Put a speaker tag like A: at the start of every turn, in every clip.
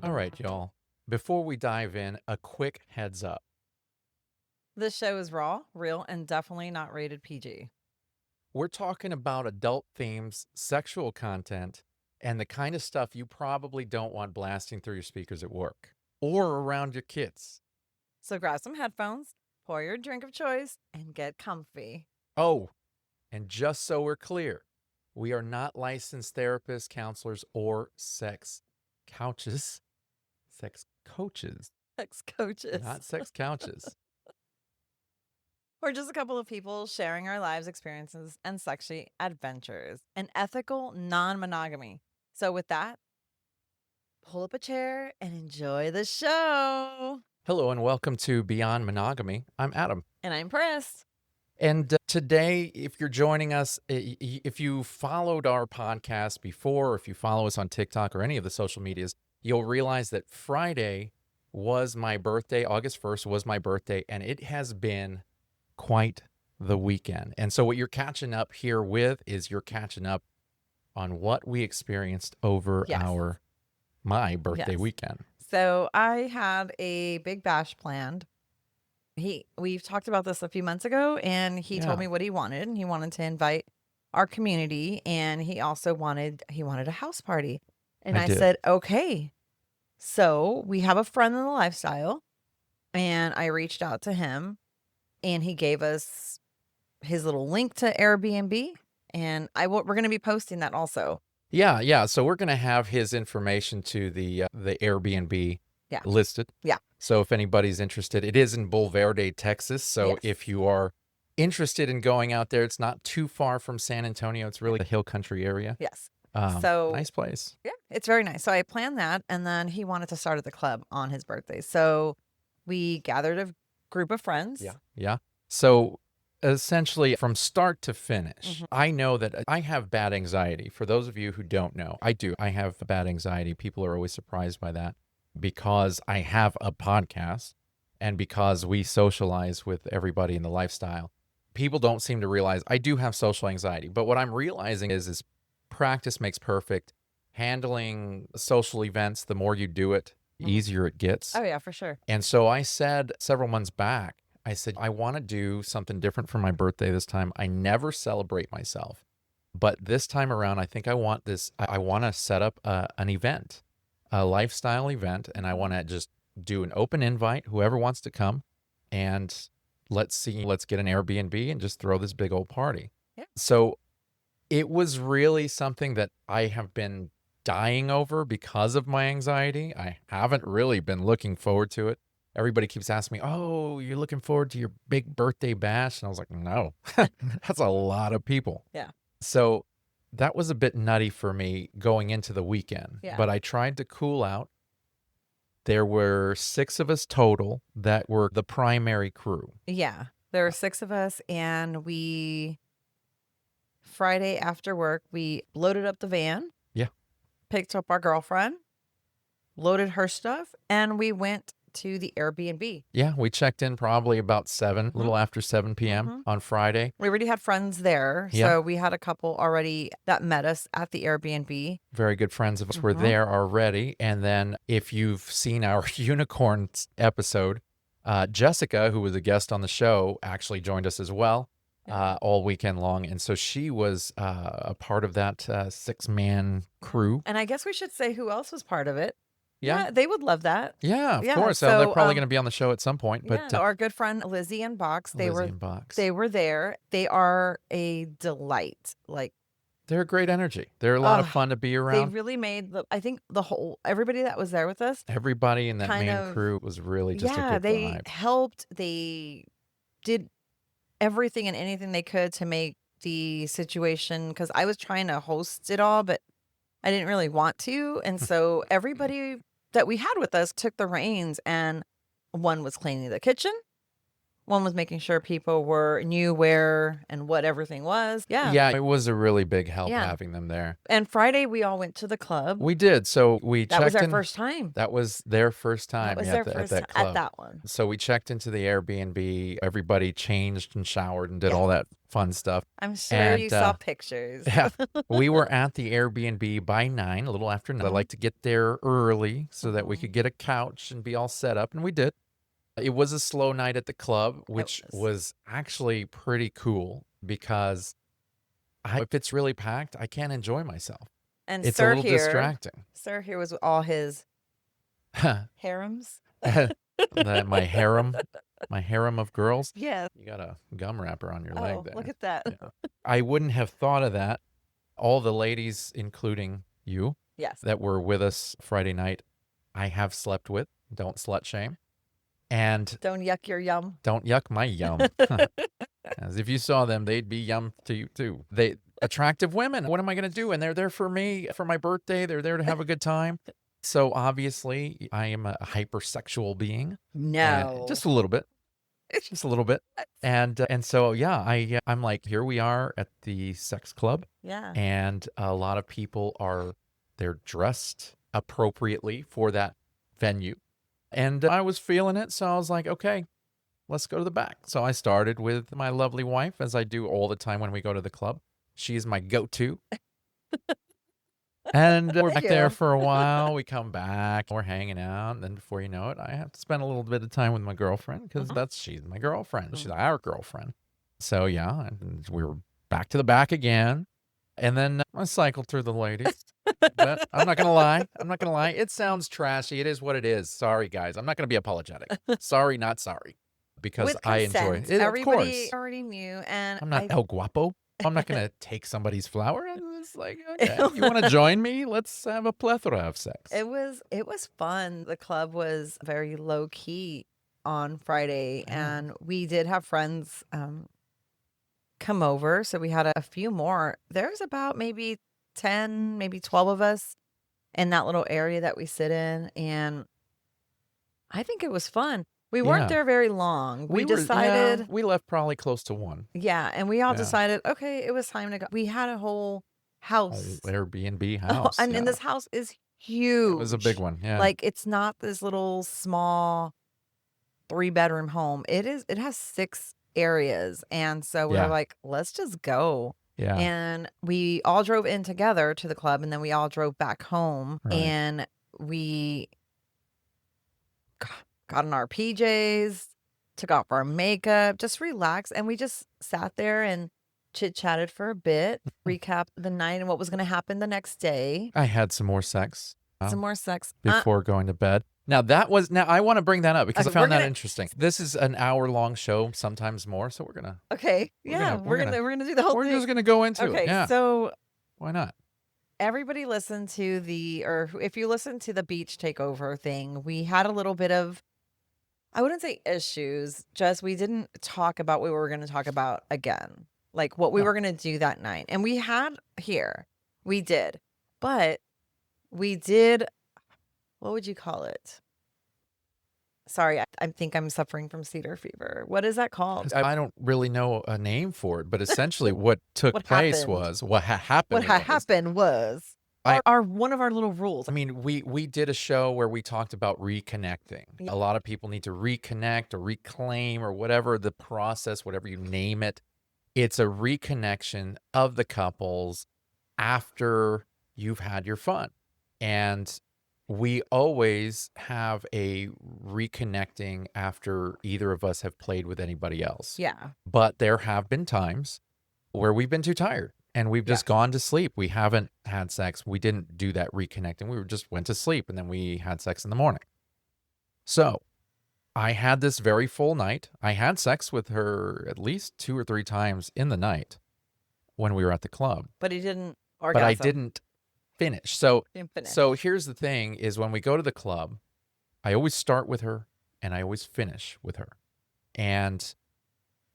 A: All right, y'all. Before we dive in, a quick heads up.
B: This show is raw, real, and definitely not rated PG.
A: We're talking about adult themes, sexual content, and the kind of stuff you probably don't want blasting through your speakers at work or around your kids.
B: So grab some headphones, pour your drink of choice, and get comfy.
A: Oh, and just so we're clear, we are not licensed therapists, counselors, or sex couches. Sex coaches,
B: Sex coaches.
A: not sex couches.
B: We're just a couple of people sharing our lives, experiences, and sexy adventures, and ethical non monogamy. So, with that, pull up a chair and enjoy the show.
A: Hello, and welcome to Beyond Monogamy. I'm Adam.
B: And I'm Pris.
A: And today, if you're joining us, if you followed our podcast before, or if you follow us on TikTok or any of the social medias, you'll realize that Friday was my birthday. August 1st was my birthday, and it has been quite the weekend. And so what you're catching up here with is you're catching up on what we experienced over
B: Yes.
A: my birthday
B: Yes.
A: weekend.
B: So, I had a big bash planned. We've talked about this a few months ago, and he
A: Yeah.
B: told me what he wanted, and he wanted to invite our community, and he also wanted a house party. And
A: I
B: I
A: did.
B: said, okay. So we have a friend in the lifestyle, and I reached out to him, and he gave us his little link to Airbnb, and we're going to be posting that also.
A: Yeah. So we're going to have his information to the Airbnb
B: Yeah.
A: listed.
B: Yeah.
A: So if anybody's interested, it is in Bulverde, Texas. So
B: Yes.
A: if you are interested in going out there, it's not too far from San Antonio. It's really a hill country area.
B: Yes.
A: So nice place.
B: Yeah, it's very nice. So I planned that, and then he wanted to start at the club on his birthday. So we gathered a group of friends.
A: Yeah. So essentially from start to finish,
B: Mhm.
A: I know that I have bad anxiety. For those of you who don't know, I do. I have bad anxiety. People are always surprised by that because I have a podcast and because we socialize with everybody in the lifestyle. People don't seem to realize I do have social anxiety. But what I'm realizing is practice makes perfect. Handling social events, the more you do it, the easier it gets.
B: Oh, yeah, for sure.
A: And so I said several months back, I said, I want to do something different for my birthday this time. I never celebrate myself. But this time around, I think I want this. I want to set up an event, a lifestyle event, and I want to just do an open invite, whoever wants to come, and let's get an Airbnb and just throw this big old party.
B: Yeah.
A: So it was really something that I have been dying over because of my anxiety. I haven't really been looking forward to it. Everybody keeps asking me, oh, you're looking forward to your big birthday bash? And I was like, no, that's a lot of people.
B: Yeah.
A: So that was a bit nutty for me going into the weekend,
B: Yeah.
A: but I tried to cool out. There were 6 of us total that were the primary crew.
B: Yeah. There were 6 of us, and Friday after work, we loaded up the van.
A: Yeah.
B: Picked up our girlfriend, loaded her stuff, and we went to the Airbnb.
A: Yeah, we checked in probably about 7, a little after 7 p.m. on Friday.
B: We already had friends there.
A: Yeah.
B: So we had a couple already that met us at the Airbnb.
A: Very good friends of us were there already. And then if you've seen our unicorns episode, Jessica, who was a guest on the show, actually joined us as well all weekend long. And so she was a part of that 6-man crew.
B: And I guess we should say who else was part of it.
A: Yeah.
B: They would love that.
A: Yeah, of
B: Yeah,
A: course.
B: so,
A: They're probably going to be on the show at some point. But
B: our good friend Lizzie and Box, they
A: Lizzie and Box.
B: they were there. They are a delight. Like,
A: they're a great energy. They're a lot of fun to be
B: they
A: around.
B: really made everybody that was there with us.
A: Everybody in that
B: kind
A: main
B: of-
A: crew was really just a good
B: they
A: vibe.
B: helped. They did everything and anything they could to make the situation, because I was trying to host it all, but I didn't really want to. And so everybody that we had with us took the reins, and one was cleaning the kitchen, One was making sure people knew where and what everything was. Yeah.
A: Yeah, it was a really big help
B: Yeah.
A: having them there.
B: And Friday, we all went to the club.
A: We did. So we
B: That was
A: checked
B: our
A: in.
B: first time.
A: That was their first
B: That
A: time
B: was
A: yeah,
B: their
A: at
B: first
A: that
B: at
A: club.
B: that one.
A: So we checked into the Airbnb. Everybody changed and showered and did
B: Yes.
A: all that fun stuff.
B: I'm sure
A: And
B: you saw pictures.
A: yeah, we were at the Airbnb by 9, a little after 9. I like to get there early so that we could get a couch and be all set up, and we did. It was a slow night at the club, which was actually pretty cool because if it's really packed, I can't enjoy myself.
B: And
A: It's a little distracting.
B: Sir here was with all his harems.
A: My harem of girls.
B: Yes.
A: You got a gum wrapper on your leg there.
B: Look at that.
A: Yeah. I wouldn't have thought of that. All the ladies, including you,
B: Yes.
A: that were with us Friday night, I have slept with. Don't slut shame. And
B: don't yuck your yum.
A: Don't yuck my yum. As if you saw them, they'd be yum to you too. They attractive women. What am I going to do? And they're there for me, for my birthday. They're there to have a good time. So obviously, I am a hypersexual being.
B: No,
A: just a little bit. Just a little bit. And so yeah, I'm like, here we are at the sex club.
B: Yeah.
A: And a lot of people they're dressed appropriately for that venue. And I was feeling it, so I was like, okay, let's go to the back. So I started with my lovely wife, as I do all the time when we go to the club. She's my go-to. And we're back there for a while. We come back, we're hanging out. And then before you know it, I have to spend a little bit of time with my girlfriend because she's my girlfriend. She's our girlfriend. So yeah, and we were back to the back again. And then I cycled through the ladies. But I'm not going to lie. It sounds trashy. It is what it is. Sorry, guys. I'm not going to be apologetic. Sorry, not sorry. Because
B: with
A: I enjoy
B: consent,
A: it.
B: Everybody
A: of course.
B: already knew. And
A: I'm not El Guapo. I'm not going to take somebody's flower. It's like, okay, you want to join me? Let's have a plethora of sex.
B: It was fun. The club was very low key on Friday, and we did have friends come over. So we had a few more. There's about maybe 10, maybe 12 of us in that little area that we sit in. And I think it was fun. We weren't there very long. We decided
A: we left probably close to 1.
B: Yeah. And we all decided, okay, it was time to go. We had a whole house.
A: Airbnb house.
B: And this house is huge.
A: It was a big one. Yeah.
B: Like, it's not this little small 3-bedroom home. It has 6 areas. And so we were like, let's just go.
A: Yeah.
B: And we all drove in together to the club, and then we all drove back home.
A: Right.
B: And we got in our PJs, took off our makeup, just relaxed. And we just sat there and chit-chatted for a bit, recapped the night and what was going to happen the next day.
A: I had some more sex.
B: Before
A: going to bed. Now I want to bring that up because I found that interesting. This is an hour-long show, sometimes more. So we're gonna.
B: Okay. We're gonna do the whole thing.
A: We're just gonna go into it.
B: Okay.
A: Yeah.
B: So
A: why not?
B: Everybody listened to if you listen to the beach takeover thing, we had a little bit of, I wouldn't say issues, just we didn't talk about what we were going to talk about again, like what we were going to do that night. And we did, but we did, what would you call it? Sorry, I think I'm suffering from cedar fever. What is that called?
A: I don't really know a name for it, but essentially what took place was what happened.
B: What happened was one of our little rules.
A: I mean, we did a show where we talked about reconnecting. A lot of people need to reconnect or reclaim or whatever the process, whatever you name it. It's a reconnection of the couples after you've had your fun. And we always have a reconnecting after either of us have played with anybody else.
B: Yeah.
A: But there have been times where we've been too tired and we've just gone to sleep. We haven't had sex. We didn't do that reconnecting. We just went to sleep and then we had sex in the morning. So I had this very full night. I had sex with her at least 2 or 3 times in the night when we were at the club.
B: But he didn't orgasm.
A: But I didn't finish. So here's the thing is when we go to the club, I always start with her and I always finish with her. And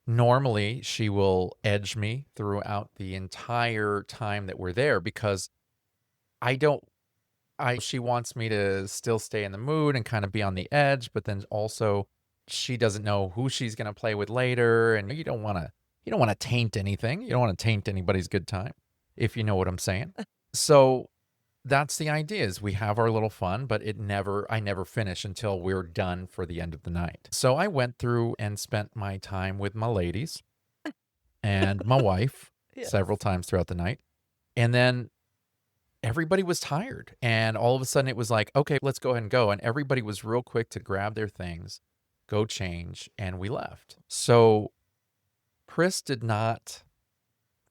A: normally she will edge me throughout the entire time that we're there because she wants me to still stay in the mood and kind of be on the edge, but then also she doesn't know who she's gonna play with later, and you don't wanna taint anything. You don't wanna taint anybody's good time, if you know what I'm saying. So, that's the idea is we have our little fun, but I never finish until we're done for the end of the night. So, I went through and spent my time with my ladies and my wife
B: Yes.
A: several times throughout the night, and then everybody was tired, and all of a sudden it was like, "Okay, let's go ahead and go," and everybody was real quick to grab their things, go change, and we left. So, Pris did not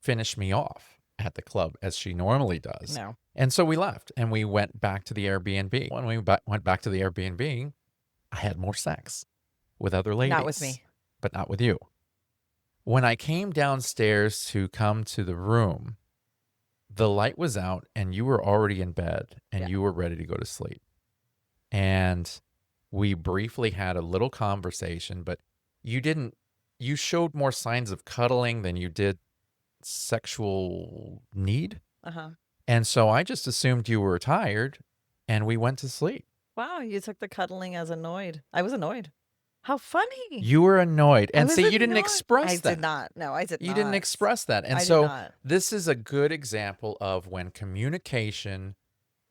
A: finish me off at the club as she normally does,
B: No,
A: and so we left, and we went back to the Airbnb. When we went back to the Airbnb, I had more sex with other ladies.
B: not with me.
A: But not with you. When I came downstairs to come to the room, the light was out and you were already in bed and
B: Yeah.
A: you were ready to go to sleep. And we briefly had a little conversation, but you showed more signs of cuddling than you did sexual need.
B: Uh-huh.
A: And so I just assumed you were tired and we went to sleep.
B: Wow, you took the cuddling as annoyed. I was annoyed. How funny.
A: You were annoyed.
B: I
A: And
B: was
A: see, you didn't
B: annoyed.
A: express
B: I
A: that.
B: did not. No, I did
A: You
B: not.
A: didn't express that. And
B: I did
A: so
B: not.
A: this is a good example of when communication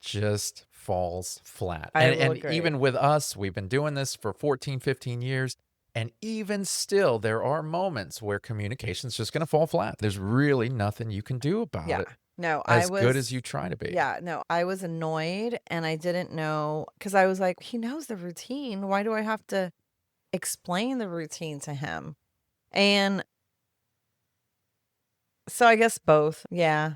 A: just falls flat.
B: I will
A: And
B: agree.
A: even with us, we've been doing this for 14, 15 years. And even still, there are moments where communication's just going to fall flat. There's really nothing you can do about
B: Yeah.
A: it
B: No,
A: as good as you try to be.
B: Yeah, no, I was annoyed and I didn't know because I was like, he knows the routine. Why do I have to explain the routine to him? And so I guess both. Yeah.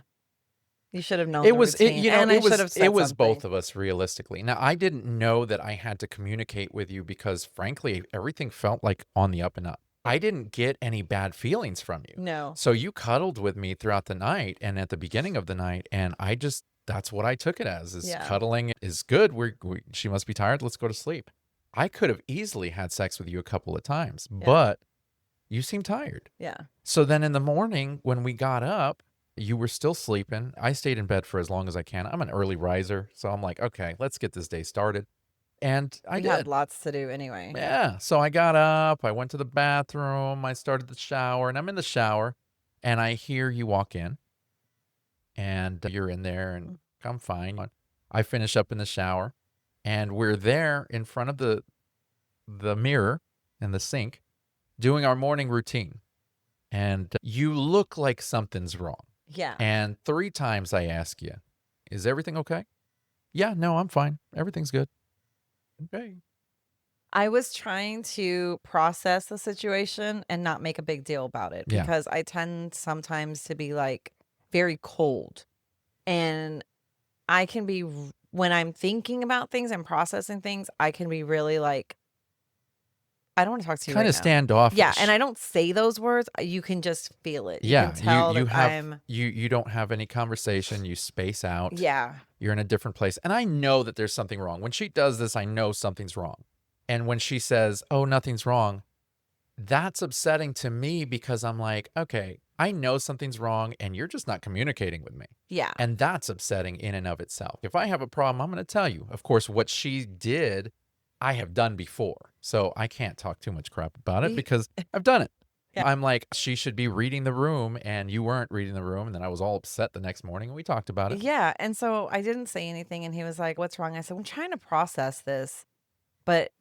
B: You should have known
A: It
B: the
A: was,
B: routine. And I should have said
A: it was both
B: something.
A: of us realistically. Now, I didn't know that I had to communicate with you because frankly, everything felt like on the up and up. I didn't get any bad feelings from you.
B: No.
A: So you cuddled with me throughout the night and at the beginning of the night, and that's what I took it as is
B: Yeah.
A: cuddling is good. She must be tired. Let's go to sleep. I could have easily had sex with you a couple of times, but you seemed tired.
B: Yeah.
A: So then in the morning when we got up, you were still sleeping. I stayed in bed for as long as I can. I'm an early riser, so I'm like, okay, let's get this day started. And I
B: We
A: did.
B: had lots to do anyway.
A: Yeah. So I got up, I went to the bathroom, I started the shower, and I'm in the shower, and I hear you walk in, and you're in there, and I'm fine. I finish up in the shower, and we're there in front of the mirror and the sink doing our morning routine. And you look like something's wrong.
B: Yeah.
A: And 3 times I ask you, is everything okay? Yeah, no, I'm fine. Everything's good. Okay.
B: I was trying to process the situation and not make a big deal about it
A: Yeah.
B: because I tend sometimes to be like very cold. And I can be, when I'm thinking about things and processing things, I can be really like, I don't want to talk to you
A: Kind
B: right
A: of
B: now.
A: standoffish.
B: Yeah, and I don't say those words. You can just feel it. You
A: Yeah,
B: can tell
A: you
B: that
A: have
B: I'm.
A: you don't have any conversation. You space out.
B: Yeah,
A: You're in a different place, and I know that there's something wrong. When she does this, I know something's wrong. And when she says, "Oh, nothing's wrong," that's upsetting to me because I'm like, okay, I know something's wrong, and you're just not communicating with me.
B: yeah,
A: And that's upsetting in and of itself. If I have a problem, I'm going to tell you. Of course, what she did, I have done before. So I can't talk too much crap about it because I've done it.
B: Yeah.
A: I'm like, she should be reading the room and you weren't reading the room. And then I was all upset the next morning and we talked about it.
B: yeah. And so I didn't say anything, and he was like, "What's wrong?" I said, "I'm trying to process this, but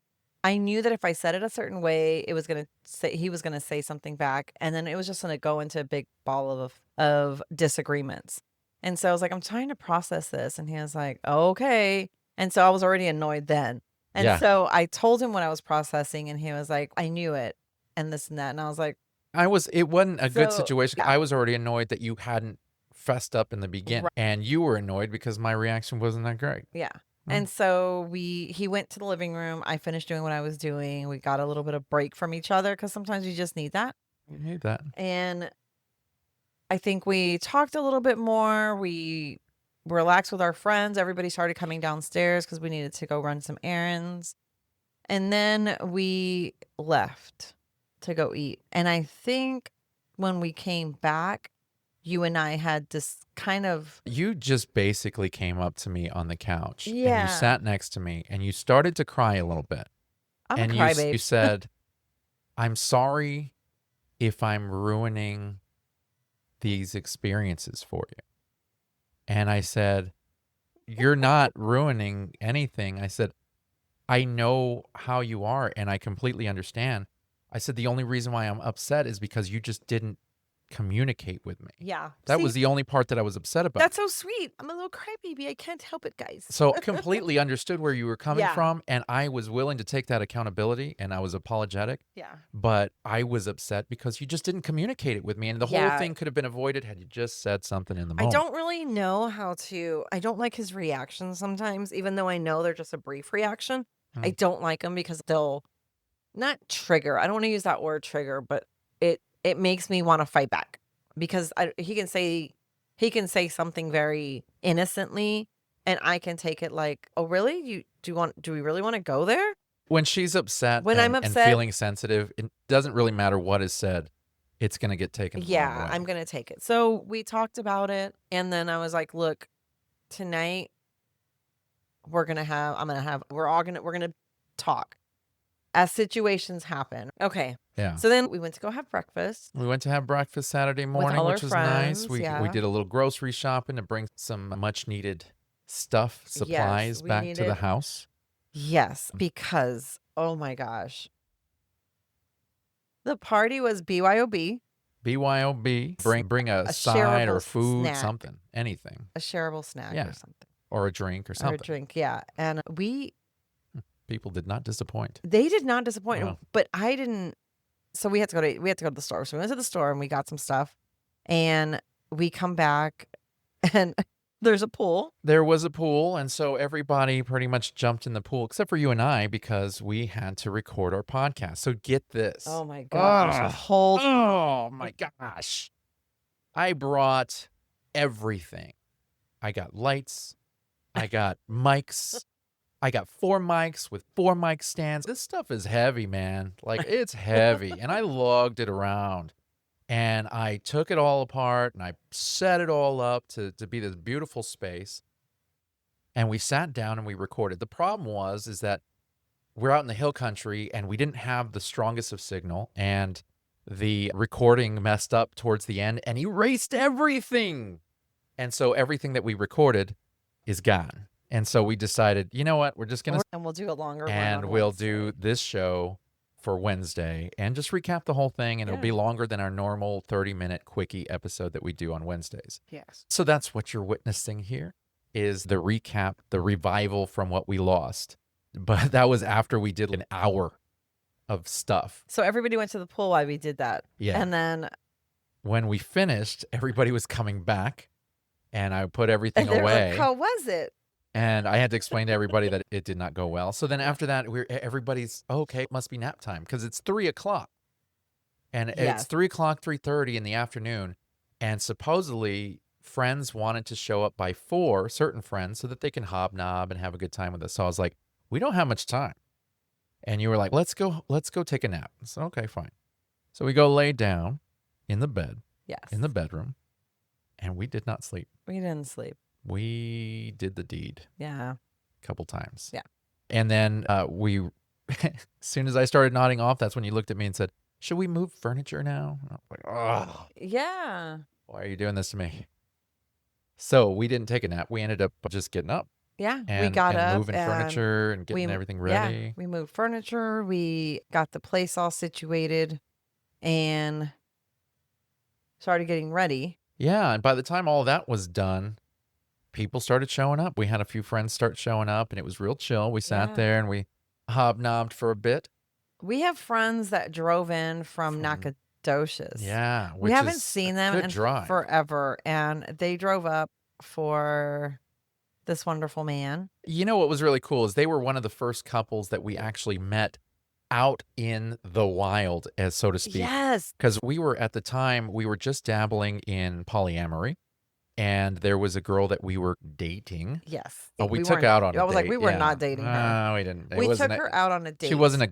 B: I knew that if I said it a certain way, it was gonna say he was gonna say something back, and then it was just gonna go into a big ball of disagreements." And so I was like, "I'm trying to process this," and he was like, "Okay." And so I was already annoyed then. And
A: Yeah.
B: so I told him what I was processing, and he was like, "I knew it," and this and that, and I was like,
A: It wasn't a good
B: So,
A: situation.
B: yeah.
A: I was already annoyed that you hadn't fessed up in the beginning.
B: Right.
A: And you were annoyed because my reaction wasn't that great.
B: "Yeah."
A: Mm.
B: And so he went to the living room. I finished doing what I was doing. We got a little bit of break from each other because sometimes you just need that.
A: You hate that.
B: And I think we talked a little bit more. We relaxed with our friends. Everybody started coming downstairs because we needed to go run some errands. And then we left to go eat. And I think when we came back, you and I had this kind of,
A: You just basically came up to me on the couch and
B: Yeah.
A: you sat next to me and you started to cry a little bit.
B: I'm
A: and
B: a
A: you
B: crybabe.
A: said, I'm sorry if I'm ruining these experiences for you. And I said, you're not ruining anything. I said, I know how you are and I completely understand. I said, the only reason why I'm upset is because you just didn't communicate with me.
B: Yeah.
A: That
B: See,
A: was the only part that I was upset about.
B: that's so sweet. I'm a little crybaby. I can't help it, guys.
A: So completely understood where you were coming
B: Yeah.
A: from, and I was willing to take that accountability, and I was apologetic.
B: Yeah.
A: But I was upset because you just didn't communicate it with me, and the whole
B: Yeah.
A: thing could have been avoided had you just said something in the
B: I
A: moment.
B: don't really know how to. I don't like his reactions sometimes, even though I know they're just a brief reaction. I don't like them because they'll not trigger. I don't want to use that word trigger, but it makes me want to fight back because he can say something very innocently, and I can take it like, oh really? Do we really want to go there?
A: When she's upset
B: When I'm
A: and
B: upset,
A: feeling sensitive, it doesn't really matter what is said. It's going to get taken the wrong
B: yeah,
A: way.
B: I'm gonna take it. So we talked about it, and then I was like, look, tonight we're gonna talk as situations happen. Okay.
A: Yeah.
B: So then we went to go have breakfast.
A: We went to have breakfast Saturday morning,
B: all our
A: which was nice.
B: friends,
A: We
B: yeah.
A: did a little grocery shopping to bring some much needed stuff, supplies
B: we
A: back to the
B: needed-
A: house.
B: Yes, because oh my gosh. The party was BYOB,
A: BYOB. Bring a
B: a
A: side or
B: shareable
A: food,
B: snack.
A: something, anything,
B: a shareable snack
A: Yeah.
B: or something.
A: or a drink or
B: Or a
A: something.
B: drink, yeah. And
A: People did not disappoint.
B: they did not disappoint,
A: Wow.
B: but I didn't. So we had to go to the store. So we went to the store and we got some stuff, and we come back, and there's a pool.
A: There was a pool, and so everybody pretty much jumped in the pool, except for you and I, because we had to record our podcast. So get this.
B: Oh my gosh!
A: Oh my gosh. I brought everything. I got lights. I got mics. I got 4 mics with 4 mic stands. This stuff is heavy, man. Like, it's heavy. And I lugged it around. And I took it all apart and I set it all up to be this beautiful space. And we sat down and we recorded. The problem is that we're out in the hill country and we didn't have the strongest of signal. And the recording messed up towards the end and erased everything. And so everything that we recorded is gone. And so we decided, you know what? We're just going to...
B: And we'll do a longer one.
A: And
B: on
A: we'll
B: Wednesday.
A: do this show for Wednesday and just recap the whole thing. And it'll be longer than our normal 30-minute quickie episode that we do on Wednesdays.
B: Yes.
A: So that's what you're witnessing here is the recap, the revival from what we lost. But that was after we did an hour of stuff.
B: So everybody went to the pool while we did that.
A: Yeah.
B: And then
A: when we finished, everybody was coming back and I put everything
B: they were
A: away.
B: like, how was it?
A: And I had to explain to everybody that it did not go well. So then after that, everybody's, okay, it must be nap time because it's 3:00. And it's 3:00, 3:30 in the afternoon. And supposedly friends wanted to show up by 4, certain friends, so that they can hobnob and have a good time with us. So I was like, we don't have much time. And you were like, let's go take a nap. I said, okay, fine. So we go lay down in the bed, in the bedroom, and we did not sleep.
B: We didn't sleep.
A: We did the deed.
B: Yeah.
A: A couple times.
B: Yeah.
A: And then as soon as I started nodding off, that's when you looked at me and said, should we move furniture now? And I was like, oh,
B: Yeah.
A: why are you doing this to me? So we didn't take a nap. We ended up just getting up.
B: Yeah.
A: And,
B: we got up
A: moving furniture and getting everything ready.
B: Yeah, we moved furniture. We got the place all situated and started getting ready.
A: Yeah. And by the time all that was done, people started showing up. We had a few friends start showing up and it was real chill. We sat there and we hobnobbed for a bit.
B: We have friends that drove in from Nacogdoches.
A: Yeah.
B: We haven't seen them in
A: drive.
B: forever. And they drove up for this wonderful man.
A: You know what was really cool is they were one of the first couples that we actually met out in the wild, as so to speak.
B: Yes.
A: Because we were at the time, we were just dabbling in polyamory. And there was a girl that we were dating.
B: Yes.
A: Oh, we took out on a date.
B: I was like, we were not dating her.
A: No, we didn't.
B: We took her out on a date.
A: She wasn't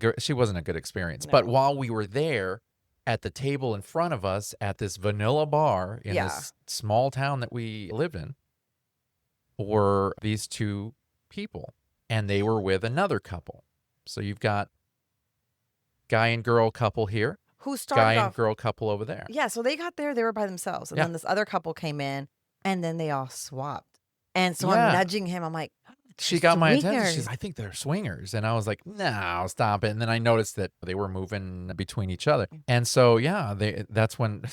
A: a good experience. No. But while we were there at the table in front of us at this vanilla bar in this small town that we lived in were these 2 people. And they were with another couple. So you've got guy and girl couple here,
B: who
A: guy
B: started
A: and
B: off.
A: girl couple over there.
B: Yeah, so they got there, they were by themselves. And
A: Yeah.
B: then this other couple came in and then they all swapped. And so I'm
A: Yeah.
B: nudging him. I'm like,
A: She
B: "They're
A: got my attention. She's
B: swingers."
A: I think they're swingers. And I was like, no, stop it. And then I noticed that they were moving between each other. And so, yeah, that's when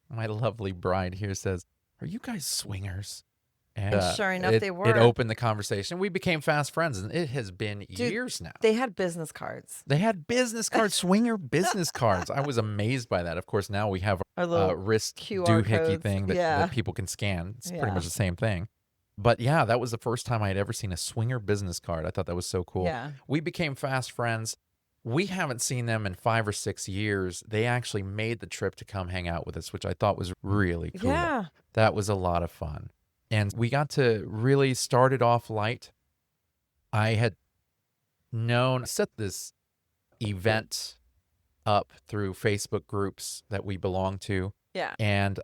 A: my lovely bride here says, "Are you guys swingers?"
B: And sure enough,
A: it,
B: they
A: It
B: were.
A: opened the conversation. We became fast friends, and it has been
B: Dude,
A: years now.
B: They had business cards.
A: They had business cards, swinger business cards. I was amazed by that. Of course, now we have
B: Our
A: a
B: little
A: wrist
B: QR
A: doohickey
B: codes.
A: thing that
B: Yeah.
A: people can scan. It's pretty
B: Yeah.
A: much the same thing. But yeah, that was the first time I had ever seen a swinger business card. I thought that was so cool.
B: Yeah.
A: We became fast friends. We haven't seen them in 5 or 6 years. They actually made the trip to come hang out with us, which I thought was really cool.
B: Yeah.
A: That was a lot of fun. And we got to really start it off light. I had set this event up through Facebook groups that we belong to.
B: Yeah.
A: And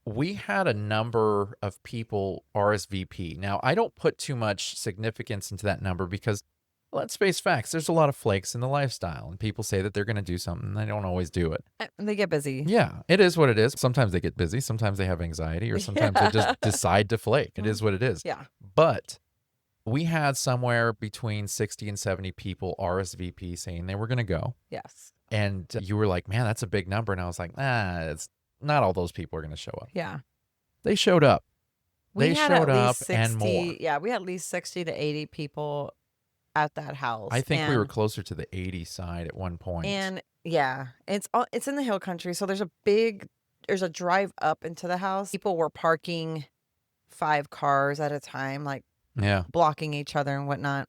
A: we had a number of people RSVP. Now, I don't put too much significance into that number because, let's face facts, there's a lot of flakes in the lifestyle. And people say that they're going to do something, and they don't always do it.
B: And they get busy.
A: Yeah, it is what it is. Sometimes they get busy. Sometimes they have anxiety, or sometimes they just decide to flake. It is what it is.
B: Yeah.
A: But we had somewhere between 60 and 70 people RSVP saying they were going to go.
B: Yes.
A: And you were like, man, that's a big number. And I was like, it's not all those people are going to show up.
B: Yeah.
A: They showed up.
B: We
A: They
B: had
A: showed
B: at
A: up
B: least 60,
A: and more.
B: Yeah, we had at least 60 to 80 people at that house.
A: I think we were closer to the 80 side at one point.
B: And yeah, it's in the hill country, so there's a drive up into the house. People were parking 5 cars at a time, like
A: yeah,
B: blocking each other and whatnot,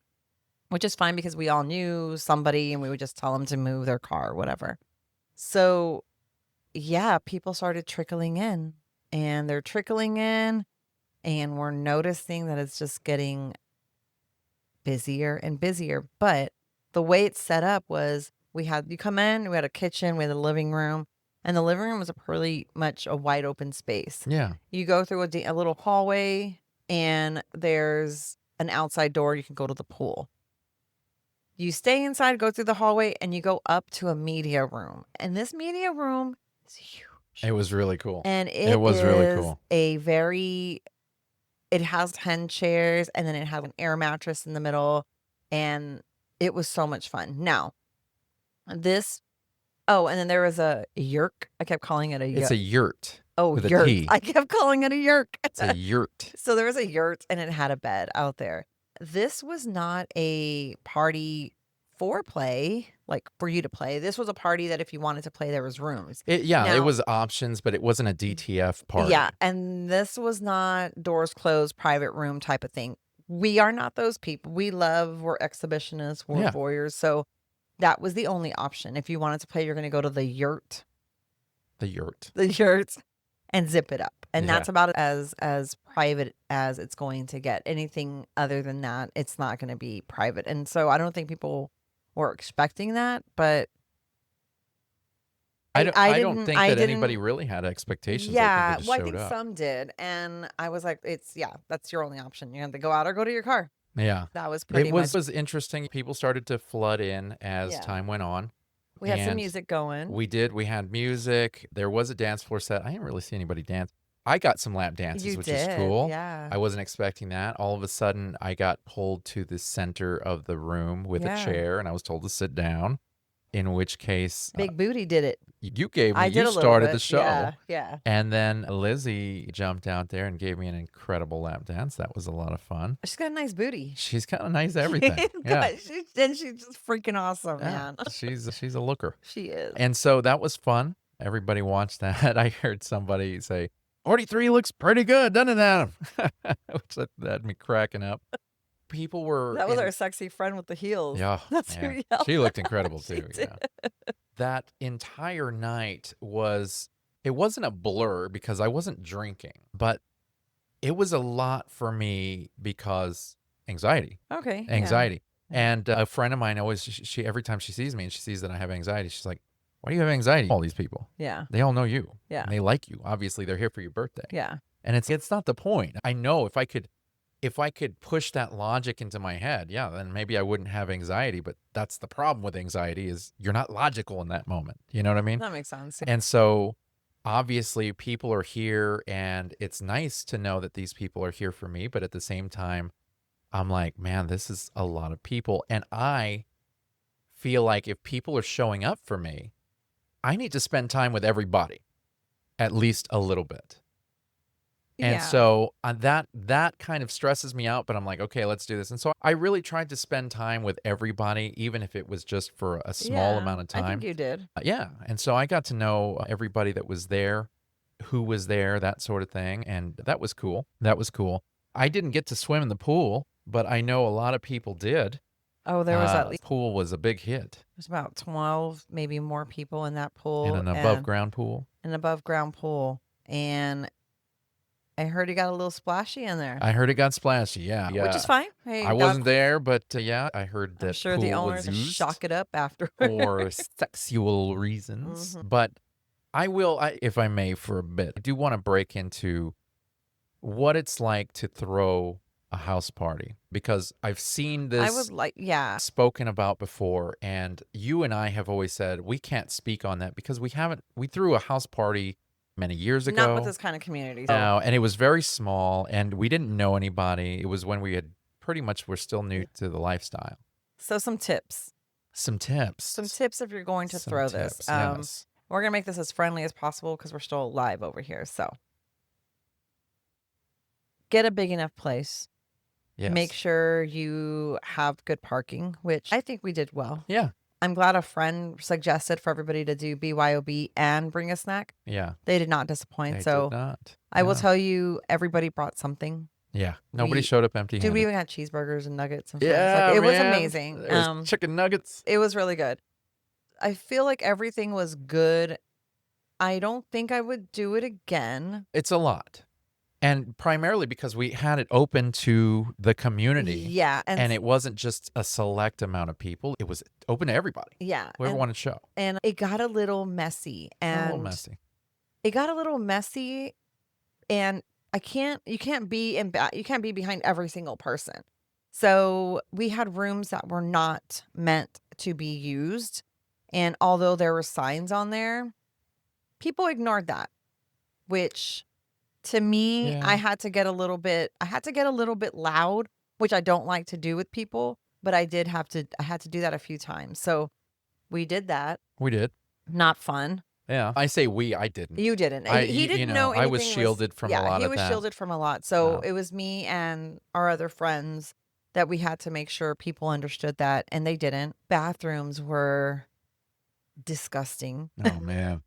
B: which is fine because we all knew somebody and we would just tell them to move their car or whatever. So yeah, people started trickling in, and they're trickling in, and we're noticing that it's just getting busier and busier. But the way it's set up was you come in, we had a kitchen, we had a living room, and the living room was pretty much a wide open space.
A: yeah.
B: You go through a little hallway, and there's an outside door. You can go to the pool. You stay inside, go through the hallway, and you go up to a media room. And this media room is huge.
A: It was really cool.
B: And
A: it was really cool.
B: It has 10 chairs, and then it has an air mattress in the middle, and it was so much fun. Now, and then there was a yurt. I kept calling it a yurt.
A: It's a yurt.
B: Oh,
A: with a
B: yurt.
A: T.
B: I kept calling it a yurt.
A: It's a yurt.
B: So there was a yurt, and it had a bed out there. This was not a party for play, like for you to play. This was a party that if you wanted to play, there was rooms.
A: It
B: Now-
A: was options, but it wasn't a DTF party.
B: Yeah, and this was not doors closed, private room type of thing. We are not those people. We're exhibitionists, we're
A: Yeah.
B: voyeurs. So that was the only option. If you wanted to play, you're going to go to the yurt,
A: The yurt.
B: and zip it up. And
A: Yeah.
B: that's about as private as it's going to get. Anything other than that, it's not going to be private. And so I don't think people were expecting that, but
A: I don't
B: didn't-
A: think
B: I
A: that
B: didn't-
A: anybody really had expectations.
B: yeah,
A: I think they just
B: well, I
A: showed
B: think
A: up.
B: some did. And I was like, that's your only option. You have to go out or go to your car.
A: Yeah.
B: That was pretty
A: It
B: much.
A: was interesting. People started to flood in as
B: Yeah.
A: time went on.
B: We had some
A: and
B: music going.
A: We did. We had music. There was a dance floor set. I didn't really see anybody dance. I got some lap dances,
B: You
A: which
B: did,
A: is cool.
B: yeah.
A: I wasn't expecting that. All of a sudden, I got pulled to the center of the room with
B: Yeah.
A: a chair, and I was told to sit down. In which case,
B: Big Booty did it.
A: you gave me.
B: I did
A: You
B: a little
A: started
B: bit.
A: the show.
B: Yeah.
A: And then Lizzie jumped out there and gave me an incredible lap dance. That was a lot of fun.
B: She's got a nice booty.
A: She's kind of nice everything. Yeah.
B: She's just freaking awesome,
A: Yeah.
B: man.
A: She's a looker.
B: She is.
A: And so that was fun. Everybody watched that. I heard somebody say, 43 looks pretty good, doesn't it, Adam? Which that had me cracking up. People were.
B: That was our sexy friend with the heels.
A: Yeah.
B: That's
A: yeah.
B: who yelled.
A: She looked incredible
B: She
A: too.
B: did.
A: Yeah. That entire night it wasn't a blur because I wasn't drinking, but it was a lot for me because anxiety.
B: Okay. yeah.
A: Anxiety. And a friend of mine always, she every time she sees me and she sees that I have anxiety, she's like, why do you have anxiety? All these people,
B: Yeah.
A: they all know you.
B: Yeah.
A: And they like you. Obviously, they're here for your birthday.
B: Yeah.
A: And it's not the point. I know if I could if I could push that logic into my head, yeah, then maybe I wouldn't have anxiety, but that's the problem with anxiety is you're not logical in that moment. You know what I mean?
B: That makes sense.
A: And so obviously people are here and it's nice to know that these people are here for me, but at the same time, I'm like, man, this is a lot of people. And I feel like if people are showing up for me, I need to spend time with everybody, at least a little bit. And
B: Yeah.
A: so that kind of stresses me out, but I'm like, okay, let's do this. And so I really tried to spend time with everybody, even if it was just for a small
B: Yeah,
A: amount of
B: I think
A: time.
B: you did.
A: Yeah. And so I got to know everybody that was there, who was there, that sort of thing. And that was cool. That was cool. I didn't get to swim in the pool, but I know a lot of people did.
B: Oh, there was at least
A: Pool was a big hit
B: there's about 12, maybe more people in that
A: in
B: pool
A: an above
B: and
A: ground pool.
B: an above ground pool. And I heard it got a little splashy in there,
A: I heard it got splashy. Yeah.
B: which is fine. Hey,
A: I wasn't there, but yeah, I heard
B: I'm
A: that
B: sure the
A: pool
B: owners
A: was
B: will
A: used
B: shock it up after.
A: for sexual reasons. But I will, if I may, for a bit, I do want to break into what it's like to throw a house party because I've seen
B: I
A: this
B: would like, yeah.
A: spoken about before, and you and I have always said we can't speak on that because we threw a house party many years ago.
B: Not with this kind of community.
A: No, and it was very small, and we didn't know anybody. It was when we had pretty much, we're still new to the lifestyle.
B: So some tips.
A: Some tips.
B: Some tips if you're going to
A: Some
B: throw this.
A: tips, yes.
B: We're going to make this as friendly as possible because we're still live over here. So get a big enough place.
A: Yes.
B: Make sure you have good parking, which I think we did well.
A: Yeah.
B: I'm glad a friend suggested for everybody to do BYOB and bring a snack.
A: Yeah.
B: They did not disappoint.
A: They
B: so
A: did not.
B: I will tell you, everybody brought something.
A: Yeah. Nobody
B: We-
A: showed up empty-handed.
B: Dude, we even got cheeseburgers and nuggets and fries.
A: Yeah,
B: Like, it was
A: man.
B: amazing.
A: There was chicken nuggets.
B: It was really good. I feel like everything was good. I don't think I would do it again.
A: It's a lot. And primarily because we had it open to the community.
B: Yeah.
A: And it wasn't just a select amount of people. It was open to everybody.
B: yeah.
A: Whoever
B: and,
A: wanted to show.
B: and it got a little messy.
A: A
B: And
A: little messy.
B: it got a little messy. And you can't be behind every single person. So we had rooms that were not meant to be used. And although there were signs on there, people ignored that, which to me,
A: Yeah.
B: I had to get a little bit loud, which I don't like to do with people, but I had to do that a few times. So we did that.
A: We did.
B: Not fun.
A: Yeah. I say we, I didn't.
B: You didn't. He
A: you
B: didn't
A: know,
B: know
A: I was
B: anything
A: shielded from a lot
B: he
A: of
B: was
A: that.
B: shielded from a lot. So
A: Yeah.
B: it was me and our other friends that we had to make sure people understood that, and they didn't. Bathrooms were disgusting.
A: Oh, man.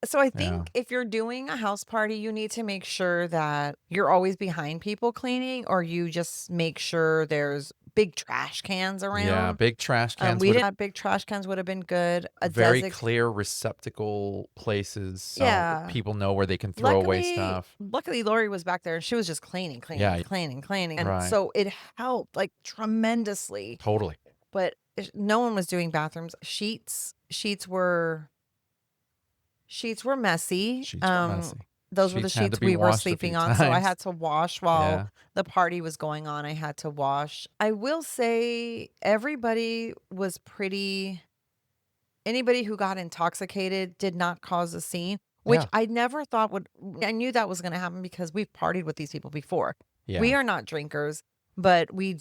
B: So I
A: Yeah.
B: think if you're doing a house party, you need to make sure that you're always behind people cleaning, or you just make sure there's big trash cans around.
A: Yeah. Big trash cans.
B: We
A: would
B: didn't have big trash cans would have been good. A
A: very
B: designated
A: clear receptacle places so
B: Yeah.
A: people know where they can throw away stuff.
B: Luckily, Lori was back there and she was just cleaning.
A: Yeah.
B: And
A: Right.
B: so it helped like tremendously.
A: Totally.
B: But no one was doing bathrooms. Sheets were messy.
A: Sheets were messy.
B: Those were the
A: Sheets had to
B: sheets
A: be
B: we were
A: washed a
B: sleeping
A: few
B: on. So I
A: times.
B: had to wash while
A: Yeah.
B: the party was going on. I had to wash. I will say everybody was anybody who got intoxicated did not cause a scene, which
A: Yeah.
B: I never thought I knew that was going to happen because we've partied with these people before.
A: Yeah.
B: We are not drinkers, but we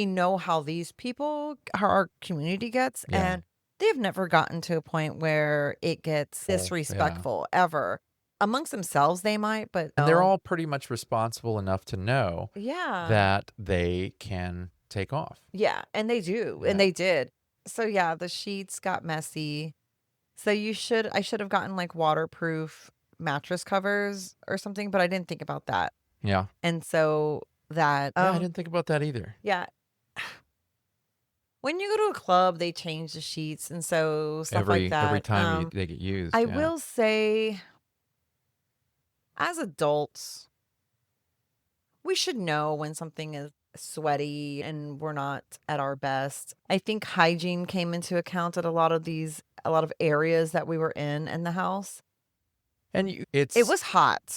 B: know how these people, how our community gets.
A: Yeah.
B: And they've never gotten to a point where it gets
A: Yeah.
B: disrespectful ever. Amongst themselves, they might, but
A: And they're
B: no.
A: all pretty much responsible enough to know
B: Yeah.
A: that they can take off.
B: Yeah, and they do,
A: Yeah.
B: and they did. So yeah, the sheets got messy. So I should have gotten like waterproof mattress covers or something, but I didn't think about that.
A: Yeah.
B: And so that
A: Yeah, I didn't think about that either.
B: yeah. When you go to a club, they change the sheets and so stuff like that.
A: Every time they get used.
B: I
A: yeah.
B: will say, as adults, we should know when something is sweaty and we're not at our best. I think hygiene came into account at a lot of areas that we were in the house.
A: And
B: It was hot.